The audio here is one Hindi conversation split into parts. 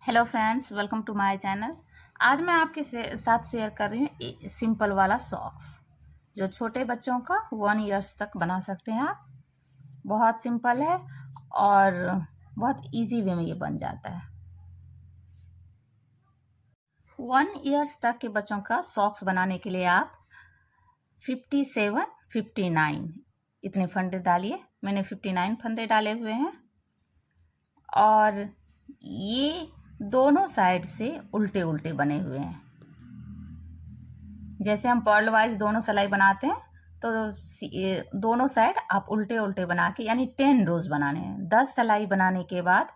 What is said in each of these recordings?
Hello friends, welcome to my channel. आज मैं आपके साथ शेयर कर रही हूँ सिंपल वाला सॉक्स जो छोटे बच्चों का 1 ईयर्स तक बना सकते हैं आप। बहुत सिंपल है और बहुत इजी वे में ये बन जाता है। 1 ईयर्स तक के बच्चों का सॉक्स बनाने के लिए आप 57, 59 इतने फंदे डालिए। मैंने 59 फंदे डाले हुए हैं और ये दोनों साइड से उल्टे उल्टे बने हुए हैं। जैसे हम पर्ल वाइज दोनों सिलाई बनाते हैं तो दोनों साइड आप उल्टे उल्टे बना के, यानी 10 रोज बनाने हैं। 10 सिलाई बनाने के बाद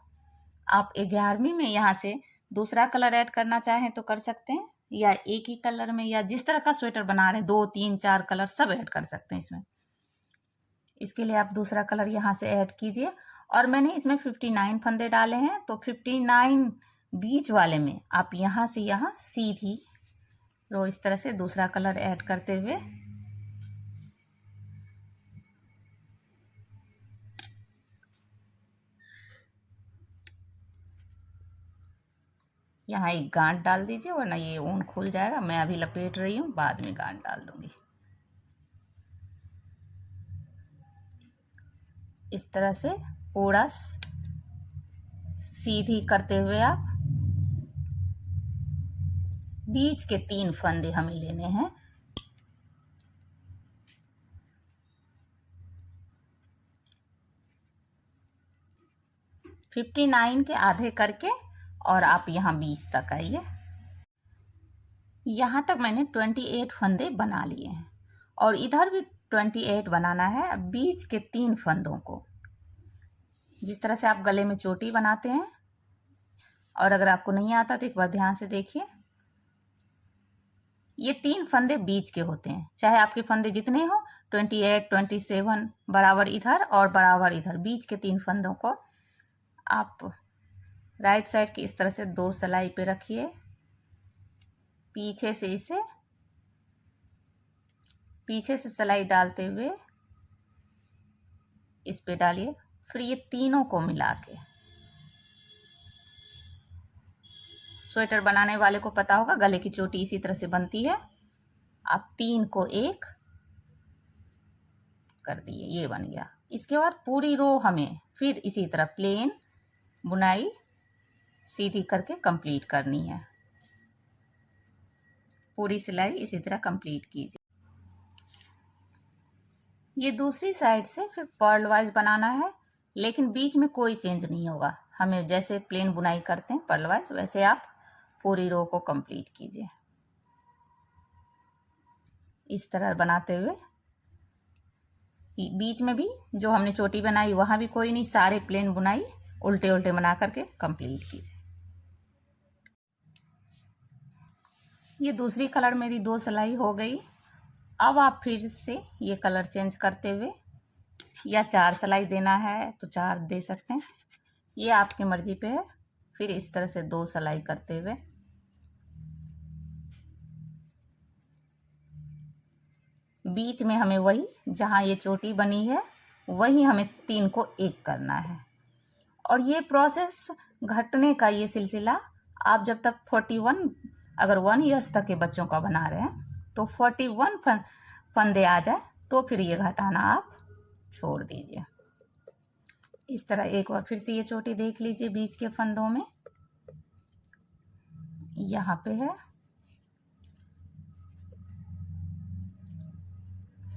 आप 11वीं में यहाँ से दूसरा कलर ऐड करना चाहें तो कर सकते हैं, या एक ही कलर में, या जिस तरह का स्वेटर बना रहे हैं 2, 3, 4 कलर सब ऐड कर सकते हैं इसमें। इसके लिए आप दूसरा कलर यहाँ से ऐड कीजिए। और मैंने इसमें 59 फंदे डाले हैं, तो 59 बीच वाले में आप यहाँ से यहाँ सीधी रो इस तरह से दूसरा कलर ऐड करते हुए यहाँ एक गांठ डाल दीजिए, वरना ये ऊन खुल जाएगा। मैं अभी लपेट रही हूँ, बाद में गांठ डाल दूंगी। इस तरह से पूरा सीधी करते हुए आप बीच के 3 फंदे हमें लेने हैं। फिफ्टी 59 के आधे करके और आप यहाँ 20 तक आइए। यहाँ तक मैंने 28 फंदे बना लिए हैं और इधर भी 28 बनाना है। बीच के 3 फंदों को जिस तरह से आप गले में चोटी बनाते हैं, और अगर आपको नहीं आता तो एक बार ध्यान से देखिए, ये 3 फंदे बीच के होते हैं। चाहे आपके फंदे जितने हो 28, 27 बराबर इधर और बराबर इधर, बीच के 3 फंदों को आप राइट साइड की इस तरह से 2 सिलाई पे रखिए। पीछे से सिलाई डालते हुए इस पे डालिए। फिर ये तीनों को मिला के, स्वेटर बनाने वाले को पता होगा गले की चोटी इसी तरह से बनती है। आप 3 को 1 कर दिए, ये बन गया। इसके बाद पूरी रो हमें फिर इसी तरह प्लेन बुनाई सीधी करके कंप्लीट करनी है। पूरी सिलाई इसी तरह कंप्लीट कीजिए। ये दूसरी साइड से फिर पर्ल वाइज बनाना है, लेकिन बीच में कोई चेंज नहीं होगा। हमें जैसे प्लेन बुनाई करते हैं पर्ल वाइज, वैसे आप पूरी रो को कंप्लीट कीजिए। इस तरह बनाते हुए बीच में भी जो हमने चोटी बनाई वहां भी कोई नहीं, सारे प्लेन बुनाई उल्टे उल्टे बना करके कंप्लीट कीजिए। ये दूसरी कलर मेरी 2 सिलाई हो गई। अब आप फिर से ये कलर चेंज करते हुए, या 4 सिलाई देना है तो 4 दे सकते हैं, ये आपकी मर्जी पे है। फिर इस तरह से 2 सिलाई करते हुए बीच में हमें वही, जहाँ ये चोटी बनी है वही हमें 3 को 1 करना है। और ये प्रोसेस घटने का ये सिलसिला आप जब तक 41, अगर 1 ईयर्स तक के बच्चों का बना रहे हैं तो 41 फंदे आ जाए तो फिर ये घटाना आप छोड़ दीजिए। इस तरह एक बार फिर से ये चोटी देख लीजिए। बीच के फंदों में यहाँ पे है,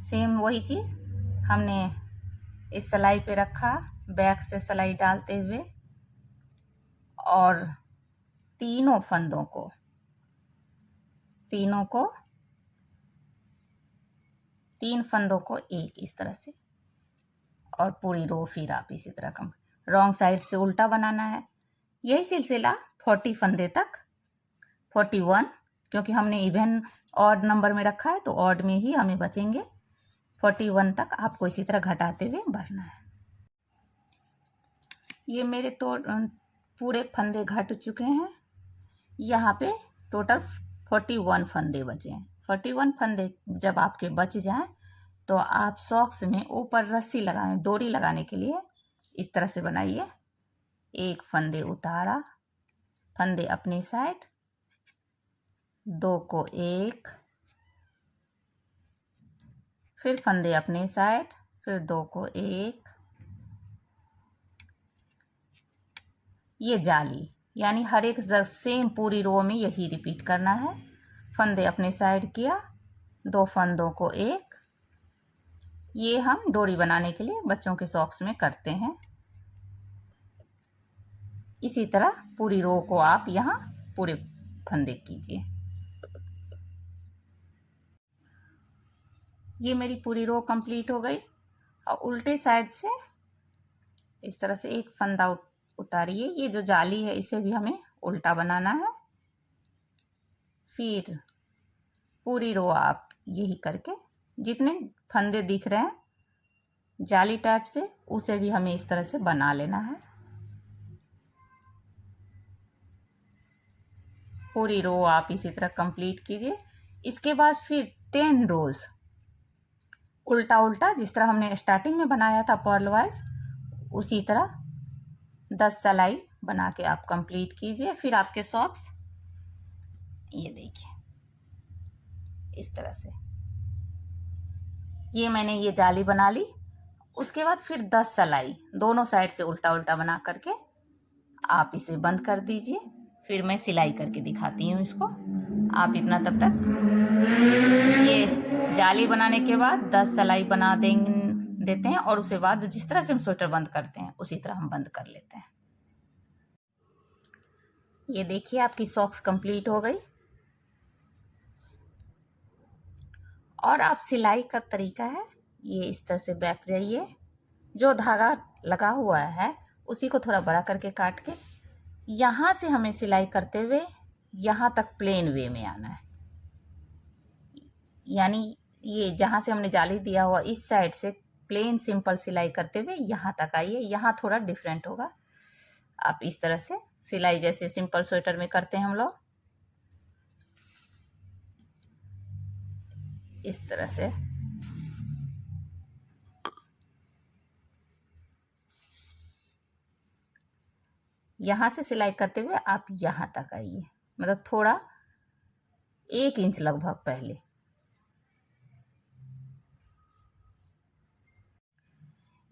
सेम वही चीज़ हमने इस सिलाई पे रखा, बैक से सिलाई डालते हुए और तीनों फंदों को तीन फंदों को 1 इस तरह से, और पूरी रो फिर आप इसी तरह कम रॉन्ग साइड से उल्टा बनाना है। यही सिलसिला 40 फंदे तक, 41 क्योंकि हमने इवन ऑड नंबर में रखा है तो ऑड में ही हमें बचेंगे। 41 तक आपको इसी तरह घटाते हुए बढ़ना है। ये मेरे तो पूरे फंदे घट चुके हैं। यहाँ पे टोटल 41 फंदे बचे हैं। 41 फंदे जब आपके बच जाएं तो आप सॉक्स में ऊपर रस्सी लगाने, डोरी लगाने के लिए इस तरह से बनाइए। 1 फंदे उतारा, फंदे अपनी साइड, 2 को 1, फिर फंदे अपनी साइड, फिर 2 को 1। ये जाली, यानी हर एक सेम पूरी रो में यही रिपीट करना है। फंदे अपनी साइड किया, 2 फंदों को 1। ये हम डोरी बनाने के लिए बच्चों के सॉक्स में करते हैं। इसी तरह पूरी रो को आप यहाँ पूरे फंदे कीजिए। ये मेरी पूरी रो कंप्लीट हो गई। और उल्टे साइड से इस तरह से एक फंदा उतारिए। ये जो जाली है इसे भी हमें उल्टा बनाना है। फिर पूरी रो आप यही करके जितने फंदे दिख रहे हैं जाली टाइप से, उसे भी हमें इस तरह से बना लेना है। पूरी रो आप इसी तरह कंप्लीट कीजिए। इसके बाद फिर 10 रोज उल्टा उल्टा, जिस तरह हमने स्टार्टिंग में बनाया था पर्ल वाइज, उसी तरह 10 सिलाई बना के आप कंप्लीट कीजिए। फिर आपके सॉक्स ये देखिए इस तरह से, ये मैंने ये जाली बना ली। उसके बाद फिर 10 सिलाई दोनों साइड से उल्टा उल्टा बना करके आप इसे बंद कर दीजिए। फिर मैं सिलाई करके दिखाती हूँ इसको। आप इतना तब तक ये जाली बनाने के बाद 10 सिलाई बना देते हैं, और उसके बाद जिस तरह से हम स्वेटर बंद करते हैं उसी तरह हम बंद कर लेते हैं। ये देखिए आपकी सॉक्स कंप्लीट हो गई। और आप सिलाई का तरीका है, ये इस तरह से बैक जाइए, जो धागा लगा हुआ है उसी को थोड़ा बड़ा करके काट के यहाँ से हमें सिलाई करते हुए यहाँ तक प्लेन वे में आना है। यानी ये जहाँ से हमने जाली दिया हुआ इस साइड से प्लेन सिंपल सिलाई करते हुए यहाँ तक आइए। यहाँ थोड़ा डिफरेंट होगा। आप इस तरह से सिलाई जैसे सिंपल स्वेटर में करते हैं हम लोग, इस तरह से यहाँ से सिलाई करते हुए आप यहाँ तक आइए, मतलब थोड़ा 1 इंच लगभग पहले।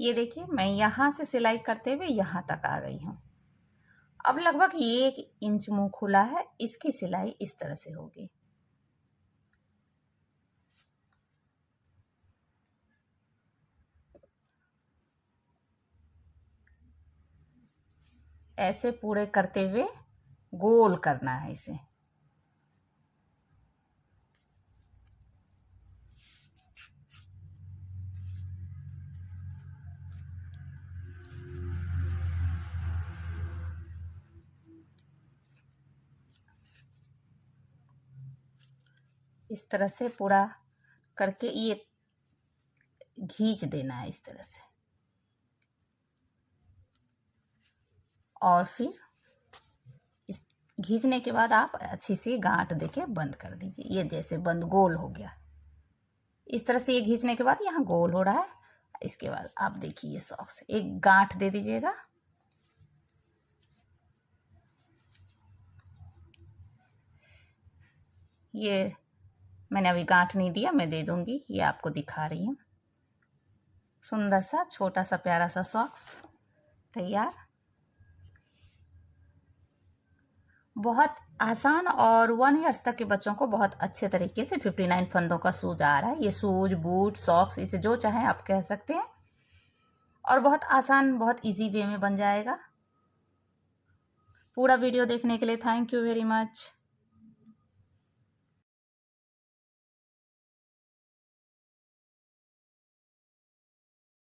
ये देखिए मैं यहाँ से सिलाई करते हुए यहाँ तक आ गई हूँ। अब लगभग 1 इंच मुंह खुला है, इसकी सिलाई इस तरह से होगी। ऐसे पूरे करते हुए गोल करना है इसे। इस तरह से पूरा करके ये खींच देना है इस तरह से, और फिर इस खींचने के बाद आप अच्छी सी गांठ देके बंद कर दीजिए। ये जैसे बंद गोल हो गया। इस तरह से ये खींचने के बाद यहाँ गोल हो रहा है। इसके बाद आप देखिए ये सॉक्स एक गांठ दे दीजिएगा। ये मैंने अभी गांठ नहीं दिया, मैं दे दूंगी, ये आपको दिखा रही हूँ। सुंदर सा छोटा सा प्यारा सा सॉक्स तैयार। बहुत आसान और 1 ईयर्स तक के बच्चों को बहुत अच्छे तरीके से 59 फंदों का शूज आ रहा है। ये शूज, बूट, सॉक्स, इसे जो चाहें आप कह सकते हैं, और बहुत आसान, बहुत इजी वे में बन जाएगा। पूरा वीडियो देखने के लिए थैंक यू वेरी मच।